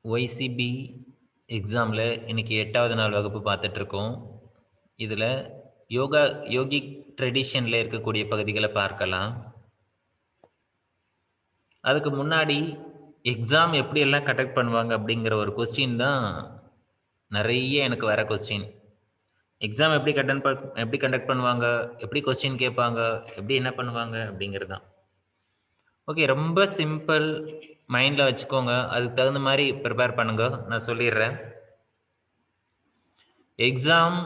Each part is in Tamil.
ஒய்சிபி எக்ஸாமில் இன்னைக்கு 8வது நாள் வகுப்பு பார்த்துட்ருக்கோம். இதில் யோகிக் ட்ரெடிஷனில் இருக்கக்கூடிய பகுதிகளை பார்க்கலாம். அதுக்கு முன்னாடி எக்ஸாம் எப்படியெல்லாம் கண்டக்ட் பண்ணுவாங்க அப்படிங்கிற ஒரு கொஸ்டின் தான் நிறைய எனக்கு வர கொஸ்டின். எக்ஸாம் எப்படி கண்டக்ட் பண்ணுவாங்க, எப்படி கொஸ்டின் கேட்பாங்க, எப்படி என்ன பண்ணுவாங்க அப்படிங்கிறது தான். ஓகே, ரொம்ப சிம்பிள், மைண்டில் வச்சுக்கோங்க. அதுக்கு தகுந்த மாதிரி ப்ரிப்பேர் பண்ணுங்க. நான் சொல்லிடுறேன். எக்ஸாம்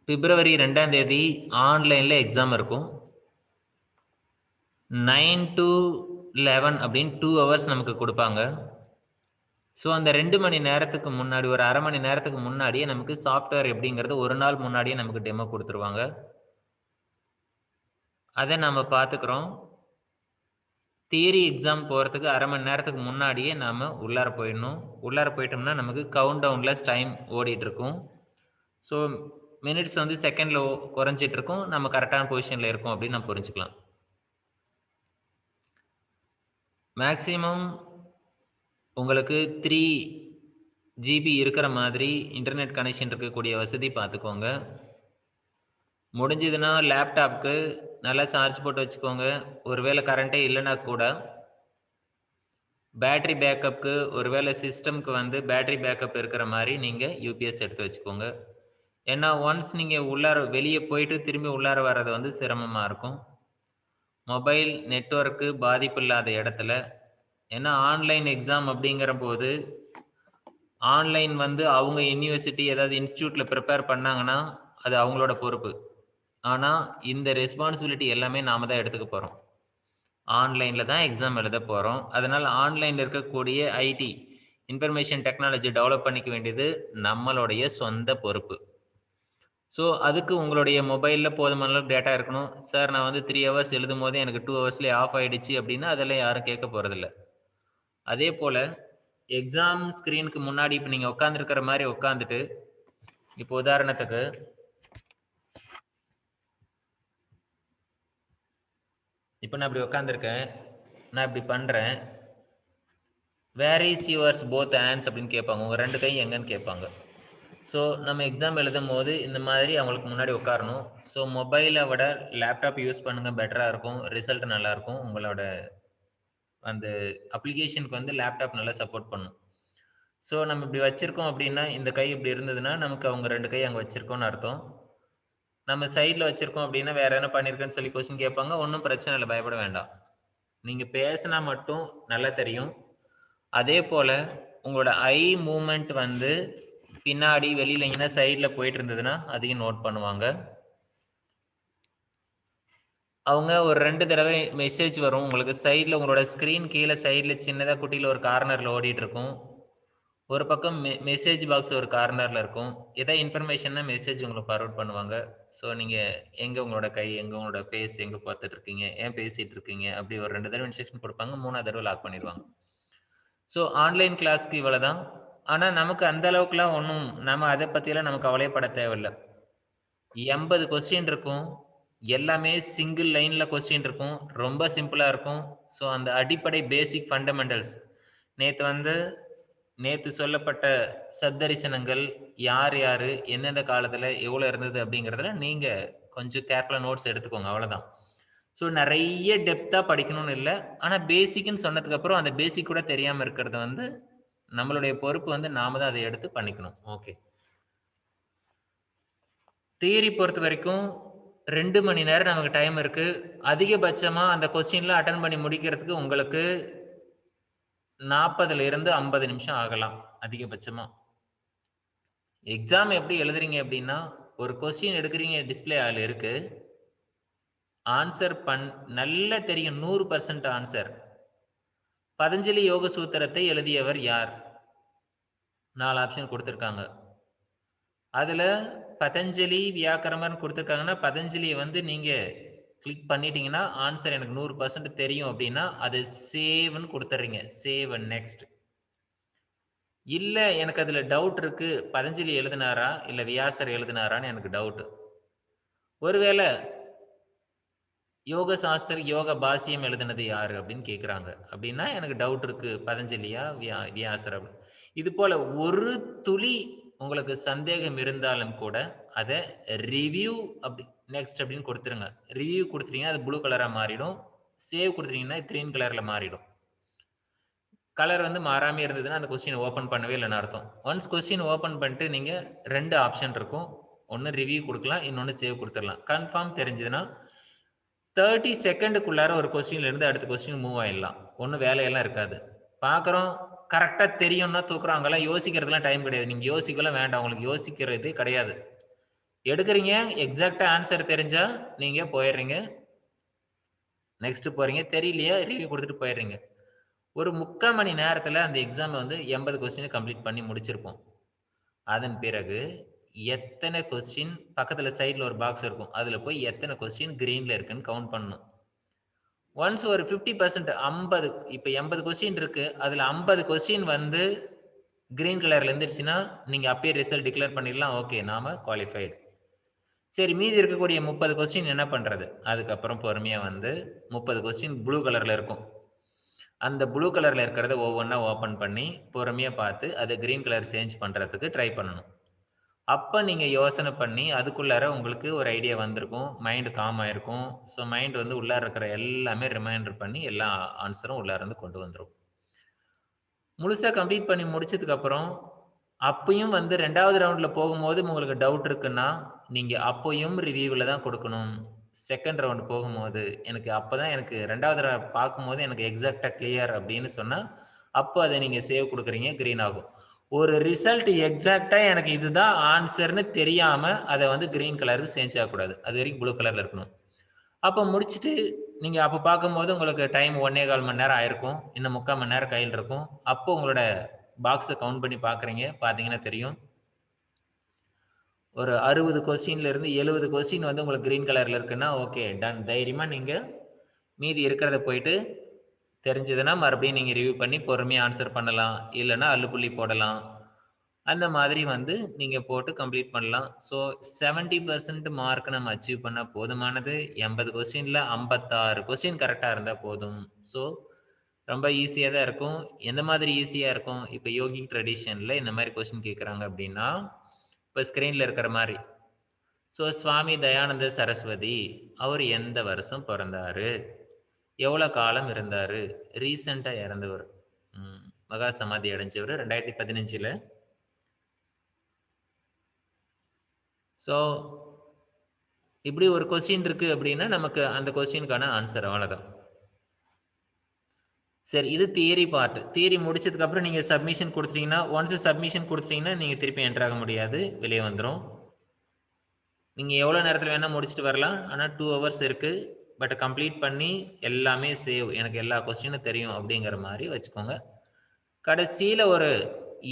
பிப்ரவரி 2ஆம் தேதி ஆன்லைனில் எக்ஸாம் இருக்கும். 9 to 11 அப்படின்னு 2 ஹவர்ஸ் நமக்கு கொடுப்பாங்க. ஸோ அந்த 2 மணி நேரத்துக்கு முன்னாடி, ஒரு அரை மணி நேரத்துக்கு முன்னாடியே நமக்கு சாஃப்ட்வேர் எப்படிங்கிறது ஒரு நாள் முன்னாடியே நமக்கு டெமோ கொடுத்துருவாங்க. அதை நம்ம பார்த்துக்கிறோம். தியரி எக்ஸாம் போகிறதுக்கு அரை மணி நேரத்துக்கு முன்னாடியே நாம் உள்ளார போயிடணும். உள்ளார போயிட்டோம்னா நமக்கு கவுண்ட் டவுனில் டைம் ஓடிட்டுருக்கும். ஸோ மினிட்ஸ் வந்து செகண்டில் குறைஞ்சிட்ருக்கும். நம்ம கரெக்டான பொசிஷனில் இருக்கோம் அப்படின்னு நம்ம புரிஞ்சுக்கலாம். மேக்ஸிமம் உங்களுக்கு 3 GB இருக்கிற மாதிரி இன்டர்நெட் கனெக்ஷன் இருக்கக்கூடிய வசதி பார்த்துக்கோங்க. முடிஞ்சதுன்னா லேப்டாப்க்கு நல்லா சார்ஜ் போட்டு வச்சுக்கோங்க. ஒருவேளை கரண்ட்டே இல்லைன்னா கூட பேட்டரி பேக்கப்புக்கு, ஒருவேளை சிஸ்டம்க்கு வந்து பேட்டரி பேக்கப் இருக்கிற மாதிரி நீங்கள் யூபிஎஸ் எடுத்து வச்சுக்கோங்க. ஏன்னா ஒன்ஸ் நீங்கள் உள்ளார வெளியே போயிட்டு திரும்பி உள்ளார வர்றது வந்து சிரமமாக இருக்கும். மொபைல் நெட்வொர்க்கு பாதிப்பு இல்லாத இடத்துல. ஏன்னா ஆன்லைன் எக்ஸாம் அப்படிங்கிற போது ஆன்லைன் வந்து அவங்க யூனிவர்சிட்டி ஏதாவது இன்ஸ்டியூட்டில் ப்ரிப்பேர் பண்ணாங்கன்னா அது அவங்களோட பொறுப்பு. ஆனால் இந்த ரெஸ்பான்சிபிலிட்டி எல்லாமே நாம் தான் எடுத்துக்க போகிறோம். ஆன்லைனில் தான் எக்ஸாம் எழுத போகிறோம். அதனால் ஆன்லைனில் இருக்கக்கூடிய ஐடி, இன்ஃபர்மேஷன் டெக்னாலஜி டெவலப் பண்ணிக்க வேண்டியது நம்மளுடைய சொந்த பொறுப்பு. ஸோ அதுக்கு உங்களுடைய மொபைலில் போதுமான அளவுக்கு டேட்டா இருக்கணும். சார் நான் வந்து 3 ஹவர்ஸ் எழுதும் போதே எனக்கு 2 ஹவர்ஸ்லேயே ஆஃப் ஆகிடுச்சு அப்படின்னா அதெல்லாம் யாரும் கேட்க போகிறதில்ல. அதே போல் எக்ஸாம் ஸ்க்ரீனுக்கு முன்னாடி இப்போ நீங்கள் உட்காந்துருக்கிற மாதிரி உட்காந்துட்டு, இப்போ உதாரணத்துக்கு இப்போ நான் இப்படி உட்காந்துருக்கேன், நான் இப்படி பண்ணுறேன். Where is yours both hands அப்படின்னு கேட்பாங்க. உங்கள் 2 கை எங்கன்னு கேட்பாங்க. ஸோ நம்ம எக்ஸாம் எழுதும் போது இந்த மாதிரி அவங்களுக்கு முன்னாடி உட்காரணும். ஸோ மொபைலை விட லேப்டாப் யூஸ் பண்ணுங்கள், பெட்டராக இருக்கும். ரிசல்ட் நல்லாயிருக்கும். உங்களோட அந்த அப்ளிகேஷனுக்கு வந்து லேப்டாப் நல்லா சப்போர்ட் பண்ணும். ஸோ நம்ம இப்படி வச்சுருக்கோம் அப்படின்னா, இந்த கை இப்படி இருந்ததுன்னா நமக்கு அவங்க 2 கை அங்கே வச்சுருக்கோன்னு அர்த்தம். நம்ம சைடில் வச்சுருக்கோம் அப்படின்னா வேறு எதனா பண்ணியிருக்கேன்னு சொல்லி கொஸ்டின் கேட்பாங்க. ஒன்றும் பிரச்சனை இல்லை, பயப்பட வேண்டாம். நீங்கள் பேசினா மட்டும் நல்லா தெரியும். அதே போல் உங்களோட ஐ மூமெண்ட் வந்து பின்னாடி வெளியில் எங்கன்னா சைடில் போயிட்டு இருந்ததுன்னா அதையும் நோட் பண்ணுவாங்க. அவங்க ஒரு 2 தடவை மெசேஜ் வரும் உங்களுக்கு. சைடில் உங்களோட ஸ்க்ரீன் கீழே சைடில் சின்னதாக குட்டியில் ஒரு கார்னரில் ஓடிட்டுருக்கும். ஒரு பக்கம் மெசேஜ் பாக்ஸ் ஒரு கார்னரில் இருக்கும். எதாவது இன்ஃபர்மேஷன்னா மெசேஜ் உங்களுக்கு ஃபார்வர்ட் பண்ணுவாங்க. ஸோ நீங்கள் எங்கே உங்களோட கை, எங்கே உங்களோட ஃபேஸ் எங்கே பார்த்துட்ருக்கீங்க, ஏன் பேசிகிட்டு இருக்கீங்க, அப்படி ஒரு 2 தடவை இன்ஸ்ட்ரக்ஷன் கொடுப்பாங்க. 3ஆவது தடவை லாக் பண்ணிடுவாங்க. ஸோ ஆன்லைன் கிளாஸ்க்கு இவ்வளோ தான். ஆனால் நமக்கு அந்த அளவுக்குலாம் ஒன்றும் நம்ம அதை பற்றியெல்லாம் நமக்கு கவலைப்பட தேவையில்ல. 80 கொஸ்டின் இருக்கும். எல்லாமே சிங்கிள் லைனில் கொஸ்டின் இருக்கும். ரொம்ப சிம்பிளாக இருக்கும். ஸோ அந்த அடிப்படை பேசிக் ஃபண்டமெண்டல்ஸ் நேத்து சொல்லப்பட்ட சத்தரிசனங்கள் யார் யாரு, எந்தெந்த காலத்துல எவ்வளோ இருந்தது அப்படிங்கிறதுல நீங்க கொஞ்சம் கேர்ஃபுல்லா நோட்ஸ் எடுத்துக்கோங்க. அவ்வளோதான். ஸோ நெறைய டெப்த்தா படிக்கணும்னு இல்ல. ஆனா பேசிக்ன்னு சொன்னதுக்கு அப்புறம் அந்த பேசிக் கூட தெரியாம இருக்கிறது வந்து நம்மளுடைய பொறுப்பு வந்து நாம தான் அத எடுத்து பண்ணிக்கணும். ஓகே. தியரி பொறுத்தவரைக்கும் 2 மணி நேரம் நமக்கு டைம் இருக்கு. அதிகபட்சமா அந்த கொஸ்டின்லாம் அட்டெண்ட் பண்ணி முடிக்கிறதுக்கு உங்களுக்கு 40லிருந்து 50 நிமிஷம் ஆகலாம் அதிகபட்சமா. எக்ஸாம் எப்படி எழுதுறீங்க அப்படின்னா, ஒரு கொஸ்டின் எடுக்குறீங்க, டிஸ்ப்ளே அதுல இருக்கு. ஆன்சர் நல்லா தெரியும். 100% ஆன்சர். பதஞ்சலி யோக சூத்திரத்தை எழுதியவர் யார்? 4 ஆப்ஷன் குடுத்திருக்காங்க. அதுல பதஞ்சலி வியாக்கரமர்ன்னு குடுத்திருக்காங்கன்னா, பதஞ்சலிய வந்து நீங்க கிளிக் பண்ணிட்டீங்கன்னா, ஆன்சர் எனக்கு 100% தெரியும் அப்படின்னா, அது சேவ்ன்னு குடுத்துர்றீங்க. Save and next. இல்ல எனக்கு அதுல டவுட் இருக்கு. பதஞ்சலி எழுதினாரா? இல்ல வியாசர் எழுதினாரான்னு எனக்கு டவுட். ஒருவேள யோக சாஸ்திர யோக பாஷ்யம் எழுதினது யாரு அப்படின்னு கேட்குறாங்க. அப்படின்னா எனக்கு டவுட் இருக்கு. பதஞ்சலியா? வியாசர்? இது போல ஒரு துளி உங்களுக்கு சந்தேகம் இருந்தாலும் கூட அதை ரிவ்யூ அப்படி நெக்ஸ்ட் அப்படின்னு கொடுத்துருங்க. ரிவ்யூ கொடுத்துட்டீங்கன்னா அது ப்ளூ கலரா மாறிடும். சேவ் கொடுத்துட்டீங்கன்னா கிரீன் கலர்ல மாறிடும். கலர் வந்து மாறாம இருந்ததுன்னா அந்த கொஸ்டின் ஓப்பன் பண்ணவே இல்லைன்னு அர்த்தம். ஒன்ஸ் கொஸ்டின் ஓப்பன் பண்ணிட்டு நீங்க 2 ஆப்ஷன் இருக்கும். ஒன்னு ரிவ்யூ கொடுக்கலாம், இன்னொன்னு சேவ் கொடுத்துடலாம். கன்ஃபார்ம் தெரிஞ்சதுன்னா 30 செகண்டுக்குள்ளார ஒரு கொஸ்டின்ல இருந்து அடுத்த கொஸ்டின் மூவ் ஆயிடலாம். ஒன்னும் வேலையெல்லாம் இருக்காது. பார்க்குறோம் கரெக்டா தெரியும்னா தூக்குறோம். அங்கெல்லாம் யோசிக்கிறதுலாம் டைம் கிடையாது. நீங்க யோசிக்கலாம் வேண்டாம். உங்களுக்கு யோசிக்கிறது கிடையாது. எடுக்குறீங்க, எக்ஸாக்ட்டா ஆன்சர் தெரிஞ்சா நீங்க போயிடுறீங்க. நெக்ஸ்ட் போறீங்க. தெரியலையா ரிவ்யூ குடுத்துட்டு போயிடுறீங்க. ஒரு 3/4 மணி நேரத்துல அந்த எக்ஸாம் வந்து 80 கொஸ்டின் கம்ப்ளீட் பண்ணி முடிச்சிருப்போம். அதன் பிறகு எத்தனை கொஸ்டின் பக்கத்துல சைடுல ஒரு பாக்ஸ் இருக்கும். அதுல போய் எத்தனை கொஸ்டின் கிரீன்ல இருக்குன்னு கவுண்ட் பண்ணணும். ஒன்ஸ் ஒரு 50% 50 இப்ப 80 கொஸ்டின் இருக்கு. அதுல 50 கொஸ்டின் வந்து கிரீன் கலர்ல இருந்துருச்சுன்னா, நீங்க அப்பயே ரிசல்ட் டிக்ளேர் பண்ணிடலாம். ஓகே நாம குவாலிஃபைட். சரி மீதி இருக்கக்கூடிய 30 கொஸ்டின் என்ன பண்றது? அதுக்கப்புறம் பொறுமையா வந்து 30 கொஸ்டின் ப்ளூ கலர்ல இருக்கும். அந்த ப்ளூ கலர்ல இருக்கிறத ஒவ்வொன்னா ஓப்பன் பண்ணி, பொறுமையா பார்த்து, அத கிரீன் கலர் சேஞ்ச் பண்றதுக்கு ட்ரை பண்ணணும். அப்ப நீங்க யோசனை பண்ணி, அதுக்குள்ளார உங்களுக்கு ஒரு ஐடியா வந்திருக்கும். மைண்ட் காம் ஆயிருக்கும். ஸோ மைண்ட் வந்து உள்ளார இருக்கிற எல்லாமே ரிமைண்டர் பண்ணி, எல்லா ஆன்ஸரும் உள்ளார இருந்து கொண்டு வந்துரும். முழுசா கம்ப்ளீட் பண்ணி முடிச்சதுக்கு அப்புறம், அப்பயும் வந்து 2வது ரவுண்ட்ல போகும்போது உங்களுக்கு டவுட் இருக்குன்னா, நீங்க அப்பயும் ரிவ்யூல தான் குடுக்கணும். 2ண்ட் ரவுண்ட் போகும்போது, அப்பதான் எனக்கு 2வது பார்க்கும்போது எனக்கு எக்ஸாக்ட்டா கிளியர் அப்படின்னு சொன்னா, அப்ப அத நீங்க சேவ் குடுக்குறீங்க, கிரீன் ஆகும். ஒரு ரிசல்ட் எக்ஸாக்ட்டா எனக்கு இதுதான் ஆன்ஸர்ன்னு தெரியாம, அத வந்து கிரீன் கலருக்கு சேஞ்ச் ஆகக்கூடாது. அதுவரைக்கும் ப்ளூ கலர்ல இருக்கணும். அப்ப முடிச்சுட்டு, நீங்க அப்ப பார்க்கும்போது உங்களுக்கு டைம் 1 1/4 மணி நேரம் ஆயிருக்கும். இன்னும் 3/4 மணி நேரம் கையில இருக்கும். அப்போ உங்களோட பாக்ஸ கவுண்ட் பண்ணி பார்க்குறீங்க. பார்த்தீங்கன்னா தெரியும். ஒரு 60 கொஸ்டின்ல இருந்து 70 கொஸ்டின் வந்து உங்களுக்கு கிரீன் கலர்ல இருக்குன்னா, ஓகே டன். தைரியமா நீங்க மீதி இருக்கிறத போயிட்டு தெரிஞ்சதுன்னா, மறுபடியும் நீங்க ரிவ்யூ பண்ணி பொறுமையா ஆன்ஸர் பண்ணலாம். இல்லன்னா அள்ளுப்புள்ளி போடலாம். அந்த மாதிரி வந்து நீங்க போட்டு கம்ப்ளீட் பண்ணலாம். ஸோ 70% மார்க் நம்ம அச்சீவ் பண்ணா போதுமானது. 80 கொஸ்டின்ல 56 கொஸ்டின் கரெக்ட்டா இருந்தா போதும். ஸோ ரொம்ப ஈஸியா தான் இருக்கும். எந்த மாதிரி ஈஸியா இருக்கும்? இப்ப யோகிக் ட்ரெடிஷன்ல இந்த மாரி கொஸ்டின் கேட்கறாங்க அப்படின்னா, இப்ப ஸ்கிரீன்ல இருக்கிற மாரி. ஸோ சுவாமி தயானந்த சரஸ்வதி, அவரு எந்த வருஷம் பொறந்தாரு? எவ்வளோ காலம் இருந்தாரு? ரீசென்ட்டா இறந்தவர். ம். மகா சமாதி அடைஞ்சவரு 2015ல. ஸோ இப்படி ஒரு கொஸ்டின் இருக்கு அப்படின்னா, நமக்கு அந்த கொஸ்டினுக்கான ஆன்சர் அவ்வளோதான். சரி இது தியரி பார்ட். தியரி முடிச்சதுக்கு அப்புறம் நீங்க சப்மிஷன் குடுத்துட்டீங்கன்னா, ஒன்ஸ் சப்மிஷன் குடுத்துட்டீங்கன்னா, நீங்க திருப்பி என்டர் ஆக முடியாது. வெளிய வந்துரும். நீங்க எவ்வளோ நேரத்தில வேணா முடிச்சுட்டு வரலாம். ஆனா 2 ஹவர்ஸ் இருக்கு. பட் கம்ப்ளீட் பண்ணி எல்லாமே சேவ். எனக்கு எல்லா கொஸ்டினும் தெரியும் அப்படிங்கிற மாரி வச்சுக்கோங்க. கடைசியில ஒரு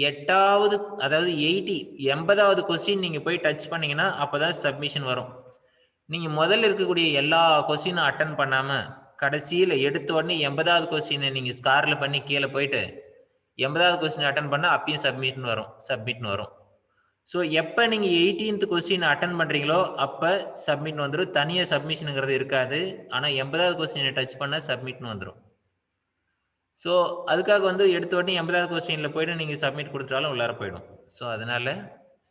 8வது அதாவது 80வது கொஸ்டின் நீங்க போய் டச் பண்ணீங்கன்னா, அப்பதான் சப்மிஷன் வரும். நீங்க முதல்ல இருக்கக்கூடிய எல்லா கொஸ்டினும் அட்டெண்ட் பண்ணாம, கடைசியில எடுத்த உடனே 80வது கொஸ்டின நீங்க ஸ்கார்ல பண்ணி கீழ போயிட்டு, 80வது கொஸ்டின் அட்டெண்ட் பண்ணா அப்பயும் சப்மிட்ன்னு வரும். ஸோ எப்ப நீங்க 18த் கொஸ்டின் அட்டெண்ட் பண்றீங்களோ, அப்ப சப்மிட்ன்னு வந்துரும். தனியா சப்மிஷன்ங்கிறது இருக்காது. ஆனா 80வது கொஸ்டின டச் பண்ணா சப்மிட்ன்னு வந்துரும். ஸோ அதுக்காக வந்து எடுத்த உடனே 80வது கொஸ்டின்ல போயிட்டு நீங்க சப்மிட் குடுத்துட்டாலும் உள்ளார போயிடும். ஸோ அதனால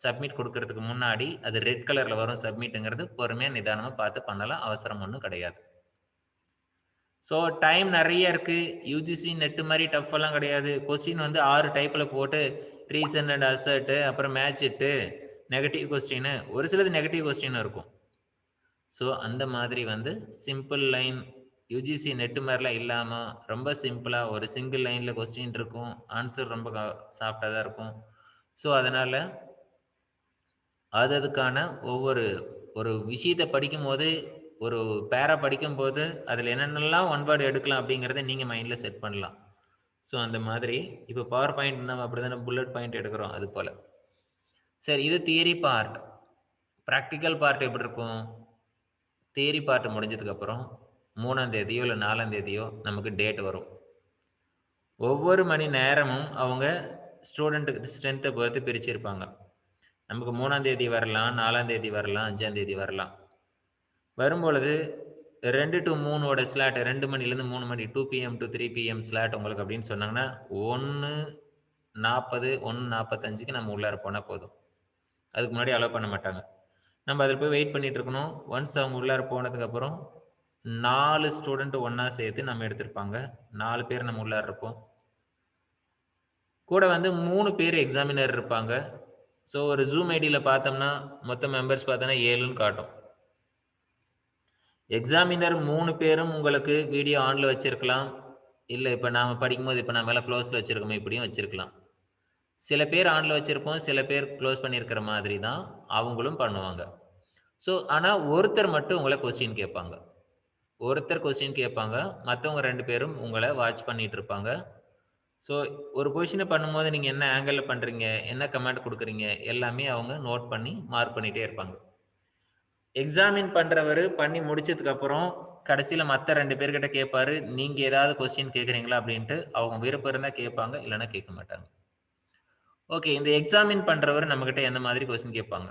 சப்மிட் குடுக்கறதுக்கு முன்னாடி அது ரெட் கலர்ல வரும் சப்மிட்ங்கிறது பொறுமையா நிதானமா பார்த்து பண்ணலாம். அவசரம் ஒண்ணும் கிடையாது. ஸோ டைம் நெறைய இருக்கு. யுஜிசி நெட் மாரி டஃப் எல்லாம் கிடையாது. கொஸ்டின் வந்து 6 டைப்ல போட்டு ரீசன் அண்ட் அசர்ட் அப்புறம் மேட்ச் இட்டு, நெகட்டிவ் கொஸ்டின் ஒரு சிலது நெகட்டிவ் கொஸ்டின் இருக்கும். ஸோ அந்த மாதிரி வந்து சிம்பிள் லைன் யுஜிசி நெட் மாரிலாம் இல்லாம, ரொம்ப சிம்பிளா ஒரு சிங்கிள் லைன்ல கொஸ்டின் இருக்கும். ஆன்சர் ரொம்ப சாஃப்ட்டா தான் இருக்கும். ஸோ அதனால அதுக்கான ஒவ்வொரு ஒரு விஷயத்த படிக்கும்போது, ஒரு பேரா படிக்கும்போது, அதில என்னென்னலாம் ஒன் வேர்ட் எடுக்கலாம் அப்படிங்கிறத நீங்க மைண்ட்ல செட் பண்ணலாம். ஸோ அந்த மாதிரி இப்ப பவர் பாயிண்ட் நம்ம அப்படித்தானே புல்லட் பாயிண்ட் எடுக்கிறோம் அது போல. சரி இது தியரி பார்ட். பிராக்டிகல் பார்ட் எப்படி இருக்கும்? தியரி பார்ட் முடிஞ்சதுக்கு அப்புறம் 3ஆம் தேதியோ இல்ல 4ஆம் தேதியோ நமக்கு டேட் வரும். ஒவ்வொரு மணி நேரமும் அவங்க ஸ்டூடண்ட் ஸ்ட்ரென்த்த பொறுத்து பிரிச்சிருப்பாங்க. நமக்கு 3ஆம் தேதி வரலாம், 4ஆம் தேதி வரலாம், 5ஆம் தேதி வரலாம். வரும்பொழுது 2 டூ 3 ஓட ஸ்லாட் 2 மணிலேருந்து 3 மணி 2 பிஎம் டூ 3 பிஎம் ஸ்லாட் உங்களுக்கு அப்படின்னு சொன்னாங்கன்னா, 1 40, 1:45க்கு நம்ம உள்ளார போனா போதும். அதுக்கு முன்னாடி அலோவ் பண்ண மாட்டாங்க. நம்ம அதில போய் வெயிட் பண்ணிட்டு இருக்கணும். ஒன்ஸ் அவங்க உள்ளார போனதுக்கப்புறம் 4 ஸ்டூடண்ட் ஒண்ணா சேர்த்து நம்ம எடுத்திருப்பாங்க. 4 பேர் நம்ம உள்ளார இருப்போம். கூட வந்து 3 பேர் எக்ஸாமினர் இருப்பாங்க. ஸோ ஒரு Zoom ஐடியில பார்த்தோம்னா, மொத்த மெம்பர்ஸ் பார்த்தோம்னா 7ன்னு காட்டும். எக்ஸாமினர் 3 பேரும் உங்களுக்கு வீடியோ ஆன்ல வச்சிருக்கலாம். இல்ல இப்ப நாம படிக்கும்போது இப்ப நம்ம எல்லாம் குளோஸ்ல வச்சிருக்கோமே இப்படியும் வச்சிருக்கலாம். சில பேர் ஆன்ல வச்சிருப்போம். சில பேர் குளோஸ் பண்ணியிருக்கிற மாதிரி தான் அவங்களும் பண்ணுவாங்க. ஸோ ஆனா ஒருத்தர் மட்டும் உங்கள கொஸ்டின் கேட்பாங்க. ஒருத்தர் கொஸ்டின் கேட்பாங்க. மத்தவங்க 2 பேரும் உங்கள வாட்ச் பண்ணிட்டு இருப்பாங்க. ஸோ ஒரு பொசிஷன பண்ணும்போது நீங்க என்ன ஆங்கிள்ல பண்றீங்க? என்ன கமாண்ட் குடுக்குறீங்க? எல்லாமே அவங்க நோட் பண்ணி மார்க் பண்ணிட்டே இருப்பாங்க. எக்ஸாமின் பண்றவரு பண்ணி முடிச்சதுக்கு அப்புறம், கடைசில மத்த 2 பேர்கிட்ட கேட்பாரு. நீங்க ஏதாவது கொஸ்டின் கேட்கிறீங்களா? அப்படின்ட்டு. அவங்க விருப்பம் இருந்தா கேட்பாங்க. இல்லன்னா கேட்க மாட்டாங்க. ஓகே. இந்த எக்ஸாமின் பண்றவரு நம்மகிட்ட என்ன மாதிரி கொஸ்டின் கேட்பாங்க?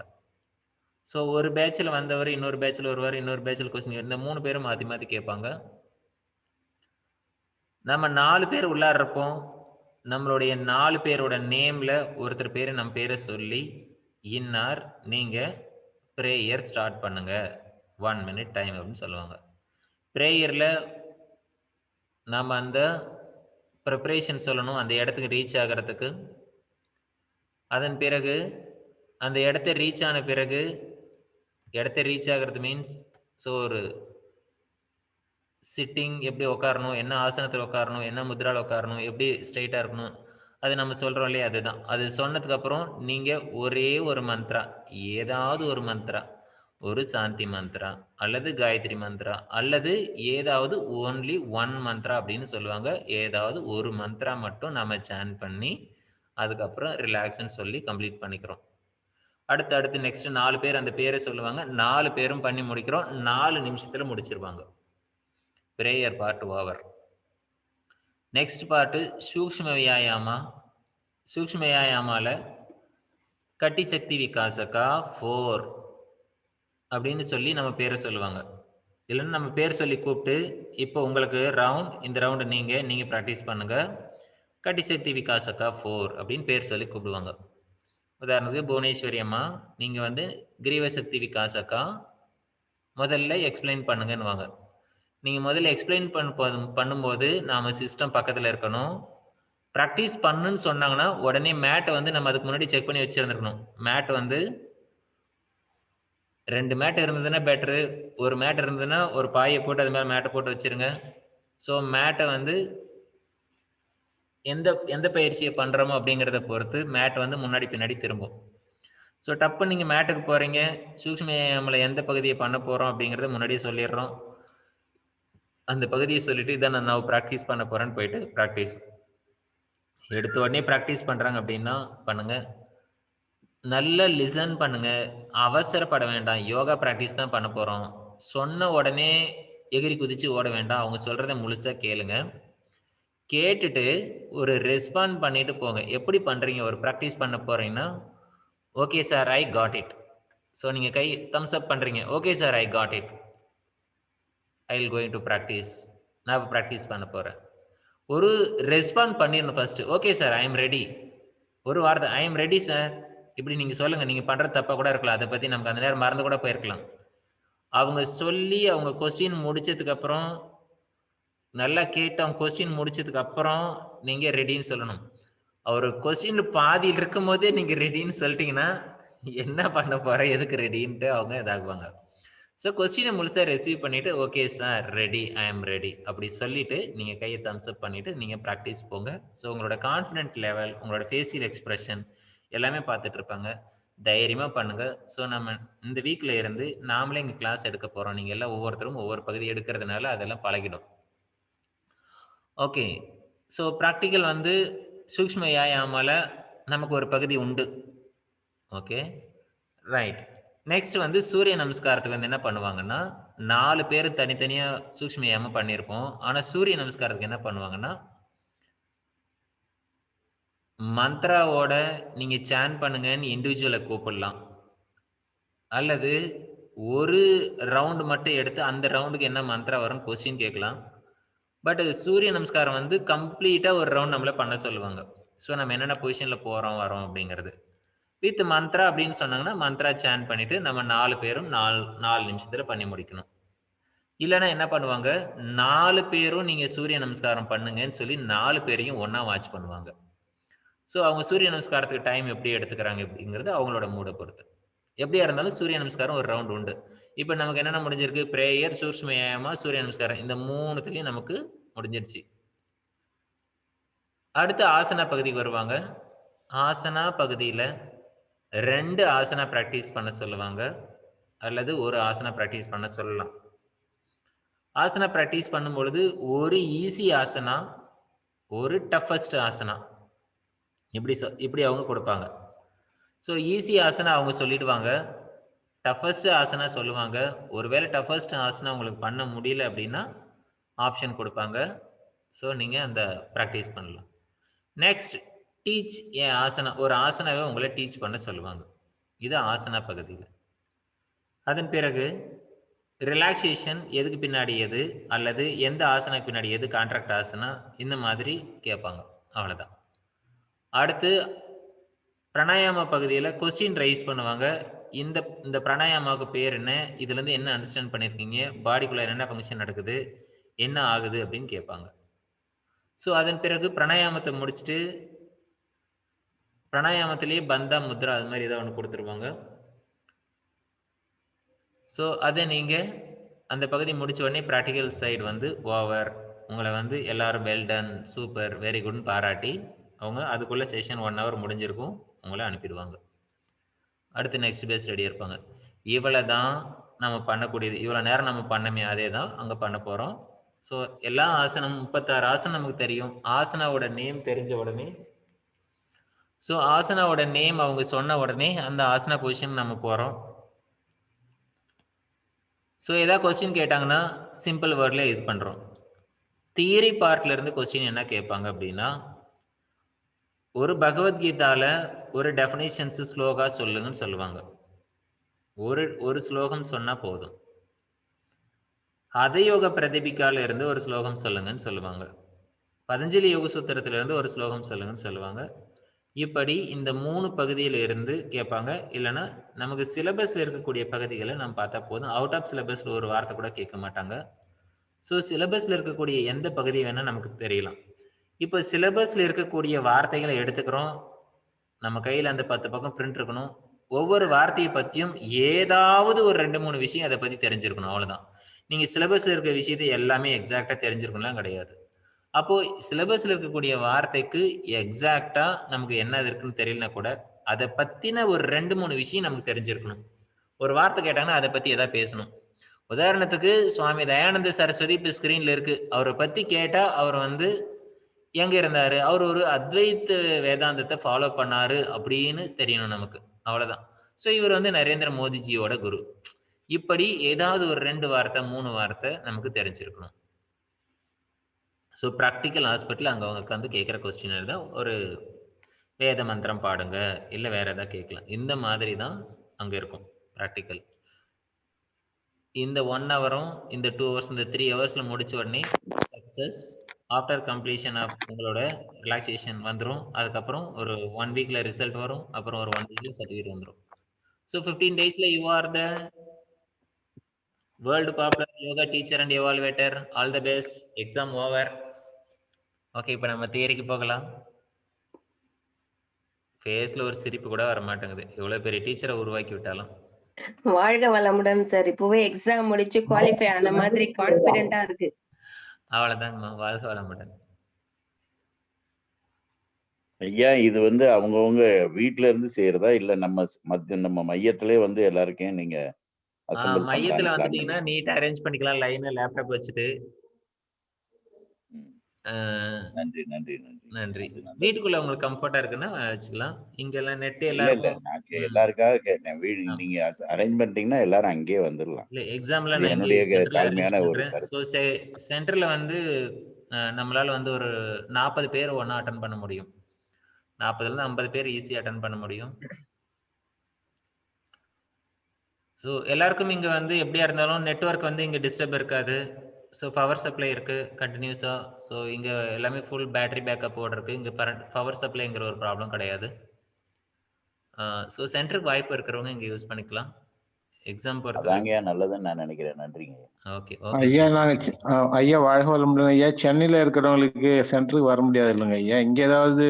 ஸோ ஒரு பேட்ச்ல வந்தவரு, இன்னொரு பேட்ச்ல வருவாரு. இன்னொரு பேட்ச்ல கொஸ்டின் இந்த 3 பேரும் மாத்தி மாத்தி கேட்பாங்க. நம்ம 4 பேர் உள்ளார இருப்போம். நம்மளுடைய 4 பேரோட நேம்ல ஒருத்தர் பேரு நம்ம பேர சொல்லி, இன்னார் நீங்க பிரேயர் ஸ்டார்ட் பண்ணுங்க. 1 மினிட் டைம் அப்படின்னு சொல்லுவாங்க. பிரேயர்ல நாம அந்த பிரிப்பரேஷன் சொல்லணும். அந்த இடத்துக்கு ரீச் ஆகுறதுக்கு. அதன் பிறகு அந்த இடத்த ரீச் ஆன பிறகு, இடத்த ரீச் ஆகுறது மீன்ஸ் ஸோ ஒரு சிட்டிங் எப்படி உட்காரணும்? என்ன ஆசனத்துல உட்காரணும்? என்ன முத்ரால உட்காரணும்? எப்படி ஸ்ட்ரெய்ட்டா இருக்கணும்? அது நம்ம சொல்றோம் இல்லையா? அதுதான். அது சொன்னதுக்கு அப்புறம் நீங்க ஒரே ஒரு மந்த்ரா, ஏதாவது ஒரு மந்த்ரா, ஒரு சாந்தி மந்த்ரா, அல்லது காயத்ரி மந்த்ரா, அல்லது ஏதாவது ஒன்லி ஒன் மந்த்ரா அப்படின்னு சொல்லுவாங்க. ஏதாவது ஒரு மந்த்ரா மட்டும் நம்ம சாண்ட் பண்ணி, அதுக்கப்புறம் ரிலாக்ஸ்ன்னு சொல்லி கம்ப்ளீட் பண்ணிக்கிறோம். அடுத்து நெக்ஸ்ட் 4 பேர் அந்த பேர சொல்லுவாங்க. 4 பேரும் பண்ணி முடிக்கிறோம். 4 நிமிஷத்துல முடிச்சிருவாங்க. Prayer part over. Next part சூக்ஷ்ம வியாயாமா. சூக்ஷ்ம வியாயாமால கட்டி சக்தி விகாசகா 4 அப்படின்னு சொல்லி நம்ம பேர சொல்லுவாங்க. இல்லன்னா நம்ம பேர் சொல்லி கூப்பிட்டு, இப்போ உங்களுக்கு ரவுண்ட் இந்த ரவுண்ட் நீங்க பிராக்டிஸ் பண்ணுங்க. கட்டி சக்தி விகாசகா 4 அப்படின்னு பேர் சொல்லி கூப்பிடுவாங்க. உதாரணத்துக்கு புவனேஸ்வரி அம்மா, நீங்க வந்து கிரீவ சக்தி விகாசகா முதல்ல எக்ஸ்பிளைன் பண்ணுங்கன்னுவாங்க. நீங்க முதல்ல எக்ஸ்பிளைன் பண்ணும்போது நாம சிஸ்டம் பக்கத்துல இருக்கணும். பிராக்டிஸ் பண்ணுன்னு சொன்னாங்கன்னா, உடனே மேட்ட வந்து நம்ம அதுக்கு முன்னாடி செக் பண்ணி வச்சிருந்திருக்கணும். மேட் வந்து 2 மேட் இருந்ததுன்னா பெட்டரு. 1 மேட் இருந்ததுன்னா, ஒரு பாய போட்டு அது மேல மேட்ட போட்டு வச்சுருங்க. ஸோ மேட்ட வந்து எந்த எந்த பயிற்சிய பண்றோமோ அப்படிங்கிறத பொறுத்து மேட் வந்து முன்னாடி, பின்னாடி திரும்பும். ஸோ டப்புன்னு நீங்க மேட்டுக்கு போறீங்க. சூக்ஷ்ம வியாயாமல எந்த பகுதிய பண்ண போறோம் அப்படிங்கிறத முன்னாடியே சொல்லிர்றோம். அந்த பகுதிய சொல்லிட்டு, இதான் நான் பிராக்டிஸ் பண்ண போறேன்னு போயிட்டு பிராக்டிஸ். எடுத்த உடனே பிராக்டிஸ் பண்றாங்க அப்படின்னா பண்ணுங்க. நல்லா லிசன் பண்ணுங்க. அவசரப்பட வேண்டாம். யோகா பிராக்டிஸ் தான் பண்ண போறோம். சொன்ன உடனே எகிறி குதிச்சு ஓட வேண்டாம். அவங்க சொல்றத முழுசா கேளுங்க. கேட்டுட்டு ஒரு ரெஸ்பாண்ட் பண்ணிட்டு போங்க. எப்படி பண்றீங்க? ஒரு பிராக்டிஸ் பண்ண போறீங்கன்னா, "okay sir, I got it." So நீங்க கை தம்ஸ் அப் பண்றீங்க. "Okay sir, I got it. I will going to practice." நான் இப்ப பிராக்டிஸ் பண்ண போறேன். ஒரு ரெஸ்பாண்ட் பண்ணிரணும் first. "Okay sir, I am ready." ஒரு வார்த்தை, "ஐ அம் ரெடி சார்." இப்படி நீங்க சொல்லுங்க. நீங்க பண்றது தப்பா கூட இருக்கலாம். அத பத்தி நமக்கு அந்த நேரம் மறந்து கூட போயிருக்கலாம். அவங்க சொல்லி அவங்க கொஸ்டின் முடிச்சதுக்கு அப்புறம், நல்லா கேட்டு அவங்க கொஸ்டின் முடிச்சதுக்கு அப்புறம், நீங்க ரெடின்னு சொல்லணும். அவரு கொஸ்டின் பாதியில இருக்கும்போதே நீங்க ரெடின்னு சொல்ட்டீங்கன்னா, என்ன பண்ண போற? எதுக்கு ரெடின்ட்டு அவங்க இதாகுவாங்க. ஸோ கொஸ்டின முழுசா ரிசீவ் பண்ணிட்டு, "okay sir, ready. I am ready." அப்படி சொல்லிட்டு, நீங்க கைய தம்ஸ் அப் பண்ணிட்டு, நீங்க பிராக்டிஸ் போங்க. ஸோ உங்களோட கான்ஃபிடென்ட் லெவல், உங்களோட ஃபேஷியல் எக்ஸ்பிரஷன் எல்லாமே பார்த்துட்டு இருப்பாங்க. தைரியமா பண்ணுங்க. ஸோ நம்ம இந்த வீக்ல இருந்து நாமளே இங்க கிளாஸ் எடுக்க போறோம். நீங்க எல்லாம் ஒவ்வொருத்தரும் ஒவ்வொரு பகுதி எடுக்கிறதுனால அதெல்லாம் பழகிடும். ஓகே. ஸோ பிராக்டிகல் வந்து சூக்ஷ்ம வியாயாமால நமக்கு ஒரு பகுதி உண்டு. ஓகே. ரைட். நெக்ஸ்ட் வந்து சூரிய நமஸ்காரத்துக்கு வந்து என்ன பண்ணுவாங்கன்னா, 4 பேரு தனித்தனியா சூக்ஷ்ம வியாயாமம் பண்ணியிருப்போம். ஆனா சூரிய நமஸ்காரத்துக்கு என்ன பண்ணுவாங்கன்னா, மந்த்ராவோட நீங்க சாண்ட் பண்ணுங்கன்னு இண்டிவிஜுவல கூப்பிடலாம். அல்லது ஒரு ரவுண்ட் மட்டும் எடுத்து அந்த ரவுண்டுக்கு என்ன மந்த்ரா வரும்னு கொஸ்டின் கேட்கலாம். பட் சூரிய நமஸ்காரம் வந்து கம்ப்ளீட்டா ஒரு ரவுண்ட் நம்மள பண்ண சொல்லுவாங்க. ஸோ நம்ம என்னென்ன பொசிஷன்ல போறோம் வரோம் அப்படிங்கிறது. வித் மந்த்ரா அப்படின்னு சொன்னாங்கன்னா மந்த்ரா சான் பண்ணிட்டு நம்ம 4 பேரும் 4 நிமிஷத்துல பண்ணி முடிக்கணும். இல்லன்னா என்ன பண்ணுவாங்க, 4 பேரும் நீங்க சூரிய நமஸ்காரம் பண்ணுங்கன்னு சொல்லி 4 பேரையும் ஒண்ணா வாட்ச் பண்ணுவாங்க. ஸோ அவங்க சூரிய நமஸ்காரத்துக்கு டைம் எப்படி எடுத்துக்கிறாங்க அப்படிங்கிறது அவங்களோட மூட பொறுத்து. எப்படியா இருந்தாலும் சூரிய நமஸ்காரம் ஒரு ரவுண்ட் உண்டு. இப்ப நமக்கு என்னென்ன முடிஞ்சிருக்கு? பிரேயர், சூட்சும வியாயாமம், சூரிய நமஸ்காரம். இந்த 3த்துலயும் நமக்கு முடிஞ்சிருச்சு. அடுத்து ஆசனா பகுதிக்கு வருவாங்க. ஆசனா பகுதியில 2 ஆசனா பிராக்டிஸ் பண்ண சொல்லுவாங்க. அல்லது 1 ஆசனா பிராக்டிஸ் பண்ண சொல்லலாம். ஆசனா பிராக்டிஸ் பண்ணும்பொழுது ஒரு ஈஸி ஆசனா, ஒரு டஃபஸ்ட் ஆசனா. இப்படி அவங்க குடுப்பாங்க. ஸோ ஈஸி ஆசனா அவங்க சொல்லிடுவாங்க. டஃபஸ்ட் ஆசனா சொல்லுவாங்க. ஒருவேளை டஃபஸ்ட் ஆசனா உங்களுக்கு பண்ண முடியல அப்படின்னா, ஆப்ஷன் குடுப்பாங்க. ஸோ நீங்க அந்த பிராக்டிஸ் பண்ணலாம். நெக்ஸ்ட் டீச் எ ஆசனா. ஒரு ஆசனாவ உங்கள டீச் பண்ண சொல்லுவாங்க. இது ஆசனா பகுதியில. அதன் பிறகு ரிலாக்சேஷன் எதுக்கு பின்னாடி எது? அல்லது எந்த ஆசனாக்கு பின்னாடி எது கான்ட்ராக்ட் ஆசனா? இந்த மாதிரி கேட்பாங்க. அவ்வளதான். அடுத்து பிராணாயாம பகுதியில கொஸ்டின் ரைஸ் பண்ணுவாங்க. இந்த இந்த பிராணாயாமாவுக்கு பேர் என்ன? இதுலருந்து என்ன அண்டர்ஸ்டாண்ட் பண்ணியிருக்கீங்க? பாடிக்குள்ள என்ன ஃபங்ஷன் நடக்குது? என்ன ஆகுது? அப்படின்னு கேட்பாங்க. ஸோ அதன் பிறகு பிராணாயாமத்த முடிச்சுட்டு, பிராணாயாமத்திலேயே பந்தா, முத்ரா அது மாரி ஏதாவது ஒண்ணு குடுத்துருவாங்க. ஸோ அத நீங்க அந்த பகுதி முடிச்ச உடனே பிராக்டிகல் சைடு வந்து ஓவர். உங்கள வந்து எல்லாரும் வெல் டன், சூப்பர், வெரி குட்ன்னு பாராட்டி, அவங்க அதுக்குள்ள செஷன் 1 ஹவர் முடிஞ்சிருக்கும். உங்கள அனுப்பிடுவாங்க. அடுத்து நெக்ஸ்ட் பேட்ச் ரெடியா இருப்பாங்க. இவ்வளதான் நம்ம பண்ணக்கூடியது. இவ்வளோ நேரம் நம்ம பண்ணோமே அதே தான் அங்க பண்ண போறோம். ஸோ எல்லா ஆசனம் 36 ஆசனம் நமக்கு தெரியும். ஆசனாவோட நேம் தெரிஞ்ச உடனே ஸோ ஆசனாவோட நேம் அவங்க சொன்ன உடனே அந்த ஆசனா பொசிஷன் நம்ம போறோம். ஸோ ஏதாவது கொஸ்டின் கேட்டாங்கன்னா, சிம்பிள் வேர்ட்ல இது பண்றோம். தியரி பார்ட்ல இருந்து கொஸ்டின் என்ன கேட்பாங்க அப்படின்னா, ஒரு பகவத்கீதால ஒரு டெஃபினிஷன்ஸ் ஸ்லோகா சொல்லுங்கன்னு சொல்லுவாங்க. ஒரு ஸ்லோகம் சொன்னா போதும். ஹதயோக பிரதீபிகால இருந்து ஒரு ஸ்லோகம் சொல்லுங்கன்னு சொல்லுவாங்க. பதஞ்சலி யோக சூத்திரத்தில இருந்து ஒரு ஸ்லோகம் சொல்லுங்கன்னு சொல்லுவாங்க. இப்படி இந்த 3 பகுதியில இருந்து கேட்பாங்க. இல்லன்னா நமக்கு சிலபஸ்ல இருக்கக்கூடிய பகுதிகள நம்ம பார்த்தா போதும். அவுட் ஆஃப் சிலபஸ்ல ஒரு வார்த்தை கூட கேட்க மாட்டாங்க. ஸோ சிலபஸ்ல இருக்கக்கூடிய எந்த பகுதி வேணா நமக்கு தெரியலாம். இப்ப சிலபஸ்ல இருக்கக்கூடிய வார்த்தைகள எடுத்துக்கிறோம். நம்ம கையில அந்த 10 பக்கம் பிரிண்ட் இருக்கணும். ஒவ்வொரு வார்த்தைய பத்தியும் ஏதாவது ஒரு 2, 3 விஷயம் அத பத்தி தெரிஞ்சிருக்கணும். அவ்வளவுதான். நீங்க சிலபஸ்ல இருக்க விஷயத்த எல்லாமே எக்ஸாக்ட்டா தெரிஞ்சிருக்கணும்லாம் கிடையாது. அப்போ சிலபஸ்ல இருக்கக்கூடிய வார்த்தைக்கு எக்ஸாக்ட்டா நமக்கு என்ன இருக்குன்னு தெரியலனா கூட, அத பத்தின ஒரு 2, 3 விஷயம் நமக்கு தெரிஞ்சிருக்கணும். ஒரு வார்த்தை கேட்டாங்கன்னா, அத பத்தி ஏதாவது பேசணும். உதாரணத்துக்கு சுவாமி தயானந்த சரஸ்வதி இப்ப ஸ்கிரீன்ல இருக்கு. அவர பத்தி கேட்டா, அவர் வந்து எங்க இருந்தாரு? அவர் ஒரு அத்வைத்த வேதாந்தத்த ஃபாலோ பண்ணாரு அப்படின்னு தெரியணும் நமக்கு. அவ்வளதான். ஸோ இவர் வந்து நரேந்திர மோடிஜியோட குரு. இப்படி ஏதாவது ஒரு 2 வார்த்தை, 3 வார்த்தை நமக்கு தெரிஞ்சிருக்கணும். ஸோ பிராக்டிகல் ஹாஸ்பிட்டல் அங்க அவங்க உட்கார்ந்து கேட்கிற கொஸ்டின் தான் ஒரு வேத மந்திரம் பாடுங்க, இல்ல வேற ஏதாவது கேட்கலாம். இந்த மாதிரி தான் அங்க இருக்கும் பிராக்டிகல். இந்த 1 ஹவரும், இந்த 2 ஹவர்ஸ், இந்த 3 ஹவர்ஸ்ல முடிச்ச உடனே சக்சஸ். ஆஃப்டர் கம்ப்ளீஷன் ஆஃப் உங்களோட ரிலாக்சேஷன் வந்துரும். அதுக்கப்புறம் ஒரு 1 வீக்ல ரிசல்ட் வரும். அப்புறம் ஒரு 1 வீக்ல சர்டிஃபிகேட் வந்துரும். ஸோ 15 டேஸ்ல you are the world popular yoga teacher and evaluator. All the best. Exam over. Okay, இப்ப நம்ம தியரிக்கு போகலாம். ஃபேஸ்ல ஒரு சிரிப்பு கூட வர மாட்டேங்குது. எவ்வளவு பெரிய டீச்சரை உருவாக்கி விட்டாலும். வாழ்க வளமுடன் சார். இப்பவே எக்ஸாம் முடிச்சு குவாலிஃபை ஆன மாதிரி கான்ஃபிடென்ட்டா இருக்கு. அவ்வளவுதாங்கம்மா. வாழ்க வளமுடன். ஐயா, இது வந்து அவங்கவங்க வீட்ல இருந்து செய்யறதா? இல்ல நம்ம மையத்திலே வந்து எல்லாருக்கும் நீங்க அசெம்பிள் மையத்துல பண்ணலாம்னு பிளான் வந்துட்டீங்கன்னா நீட்டா அரேஞ்ச் பண்ணிக்கலாம். லைனா லேப்டாப் வச்சுட்டு. நன்றி, நன்றி, நன்றி. நன்றி. அது நல்லது. வீட்டுக்குள்ள உங்களுக்கு கம்ஃபர்ட்டா இருக்குன்னா வச்சுக்கலாம். இங்கெல்லாம் நெட் இல்ல, இல்ல. எல்லாருக்கும். நான் எல்லாருக்காக கேட்டேன். நீங்க அரேஞ்ச் பண்ணிட்டீங்கன்னா எல்லாரும் அங்கேயே வந்துடலாம். இல்ல எக்ஸாம்ல இது நான் இங்கே என்னுடைய சென்டர்ல அரேஞ்ச் தாழ்மையான ஒரு பண்றேன். ஸோ கருத்து. சென்டர்ல வந்து நம்மளால வந்து ஒரு 40 பேர் ஒண்ணா அட்டெண்ட் பண்ண முடியும். 40ல 50 பேர் ஈஸியா அட்டெண்ட் பண்ண முடியும். ஸோ எல்லாருக்கும் இங்க வந்து எப்படியா இருந்தாலும் நெட்வொர்க் வந்து இங்க டிஸ்டர்ப் இருக்காது. ஸோ பவர் சப்ளை இருக்கு கண்டினியூஸா. ஸோ இங்க எல்லாமே ஃபுல் பேட்டரி பேக்கப்போட இருக்கு. இங்க பவர் சப்ளைங்கிற ஒரு ப்ராப்ளம் கிடையாது. ஸோ சென்டருக்கு வாய்ப்பு இருக்கிறவங்க இங்க யூஸ் பண்ணிக்கலாம். எக்ஸாம் பொறுத்த அதாங்கய்யா நல்லதுன்னு நான் நினைக்கிறேன். நன்றிங்க. Okay okay. ஐயா நாங்க ஐயா வாழ்க வளமுடன் ஐயா. சென்னையில இருக்கிறவங்களுக்கு சென்டருக்கு வர முடியாது இல்லைங்க ஐயா? இங்க ஏதாவது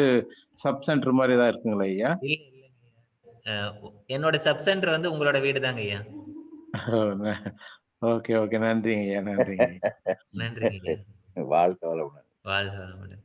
சப் சென்டர் மாதிரி ஏதாவது இருக்குங்களா ஐயா? இல்ல இல்லைங்க. என்னோட சப் சென்டர் வந்து உங்களோட வீடு தாங்க ஐயா. ஓகே ஓகே நன்றிங்க ஐயா நன்றிங்க. நன்றிங்க ஐயா. வாழ்க்கை வளமுடன். வாழ்க வளமுடன்.